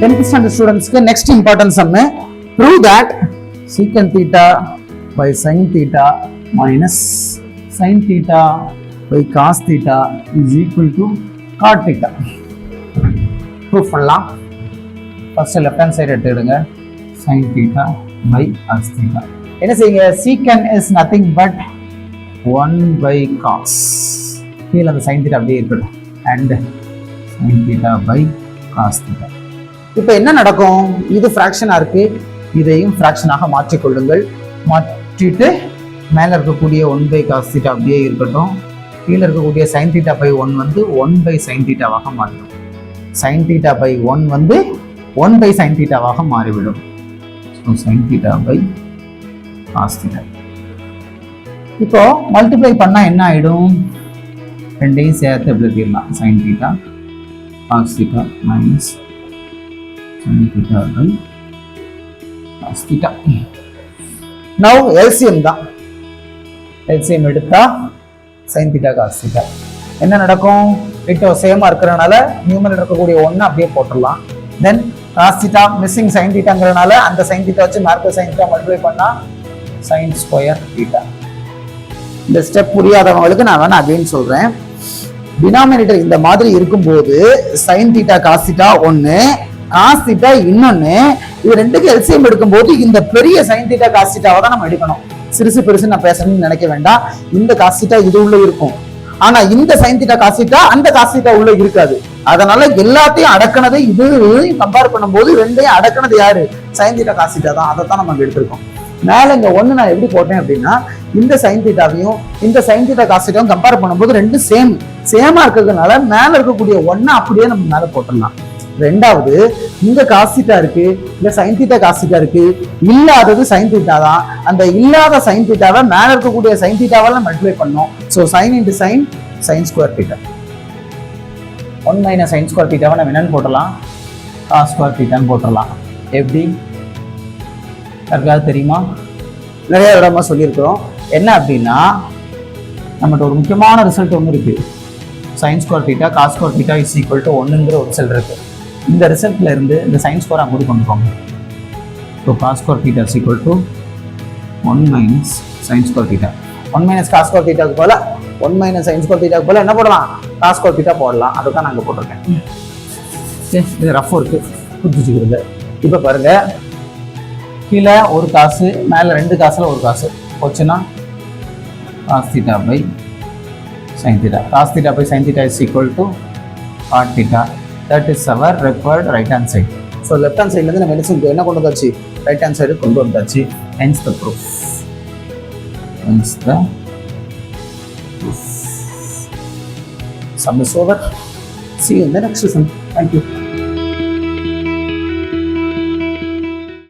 10th standard students next important sum, prove that secant theta by sin theta minus sin theta by cos theta is equal to cot theta. Proof பண்ணலாம். First left hand side எடுத்துடுங்க. Sin theta by cos theta. என்ன செய்யுங்க? Secant is nothing but 1 by cos. கீழே அந்த sin theta அப்படியே இருக்கட்டும். And sin theta by cos theta. இப்போ என்ன நடக்கும்? இது ஃப்ராக்ஷனா இருக்கு, இதையும் ஃப்ராக்ஷனாக மாற்றிக்கொள்ளுங்கள். மாற்றிட்டு மேல இருக்கக்கூடிய 1 by cos theta அப்படியே இருக்கட்டும். கீழே இருக்கக்கூடிய sin theta by 1 வந்து 1 by sin thetaவாக மாறிடும். sin theta by 1 வந்து 1 by sin thetaவாக மாறிவிடும். So sin theta by cos theta. இப்போ மல்டிப்ளை பண்ணா என்ன ஆயிடும்? ரெண்டையும் சேர்த்து எழுதிடலாம். sin theta cos theta minus sin theta by cos theta. Now LCM தான். LCM எடுத்தா sin theta cos theta. என்ன நடக்கும்? இட்டோ சேமா இருக்கிறனால நியூமரேட்டர் இருக்கக்கூடிய 1 அப்படியே போட்டுடலாம். தென் cos theta மிஸ்ஸிங் sin thetaங்கிறனால அந்த sin theta வச்சு மேற்கொண்டு sin theta மல்டிப்ளை பண்ணா sin ஸ்கொயர் theta. இந்த ஸ்டெப் புரியாதவங்களுக்கு நான் வேணா அகைன் சொல்றேன். டினாமினேட்டர் இந்த மாதிரி இருக்கும்போது sin theta cos theta 1, cos theta இன்னொன்னு, இது ரெண்டுக்கு எல்சிஎம் எடுக்கும்போது இந்த பெரிய sin theta cos theta தான் நம்ம எடுக்கணும். சிறுசு பெருசு நான் பேசணும்னு நினைக்க வேண்டாம். இந்த cos theta இது உள்ள இருக்கும், ஆனா இந்த sin theta cos theta அந்த cos theta உள்ள இருக்காது. அதனால எல்லாத்தையும் அடக்கினது இது கம்பேர் பண்ணும்போது ரெண்டையும் அடக்கினது யாரு? sin theta cos theta தான். அதை தான் நம்ம எடுத்திருக்கோம். மேல இங்க 1 நான் எப்படி போட்டேன் அப்படின்னா, இந்த sin thetaவையும் இந்த sin theta cos thetaவும் கம்பேர் பண்ணும்போது ரெண்டும் சேமா இருக்கிறதுனால மேல இருக்கக்கூடிய 1 அப்படியே நம்ம மேல போட்டுடலாம். ரெண்டாவது, இங்க cos theta இருக்கு, இந்த sin theta cos theta இருக்கு, இல்லாதது sin theta தான். அந்த இல்லாத sin thetaவை மேல இருக்கக்கூடிய sin thetaவால மல்டிப்ளை பண்ணோம். So sin into sin, sin square theta. 1 minus sin square thetaவை நம்ம என்னன்னு போட்டலாம்? cos square thetaன்னு போட்டுடலாம். எப்படி யாருக்காவது தெரியுமா? நிறைய இடமா சொல்லியிருக்கிறோம். என்ன அப்படின்னா, நம்மகிட்ட ஒரு முக்கியமான ரிசல்ட் ஒன்று இருக்கு. sin square theta cos square theta is equal to 1ங்கிற ஒரு ரிசல்ட் இருக்கு. இந்த ரிசல்ட்ல இருந்து இந்த sin square அங்கே கொண்டு போங்க. So cos square theta is equal to 1 minus sin square theta. 1 minus cos square thetaக்கு போல 1 minus sin square thetaக்கு போல என்ன போடலாம்? cos square theta போடலாம். அதை தான் நாங்கள் போட்டிருக்கேன். இது ரஃப் ஒர்க்கு புரிஞ்சுக்கிறது. இப்போ பாருங்க, கீழே ஒரு காசு, மேலே 2 காசுல ஒரு காசு போச்சுன்னா cos theta by sin theta. cos theta by sin theta is equal to cot theta. That is our required right hand side. So left hand side நம்ம என்ன கொண்டு வந்தாச்சு? right hand side கொண்டு வந்தாச்சு. Hence the proof. Sum is over. See you in the next lesson. Thank you.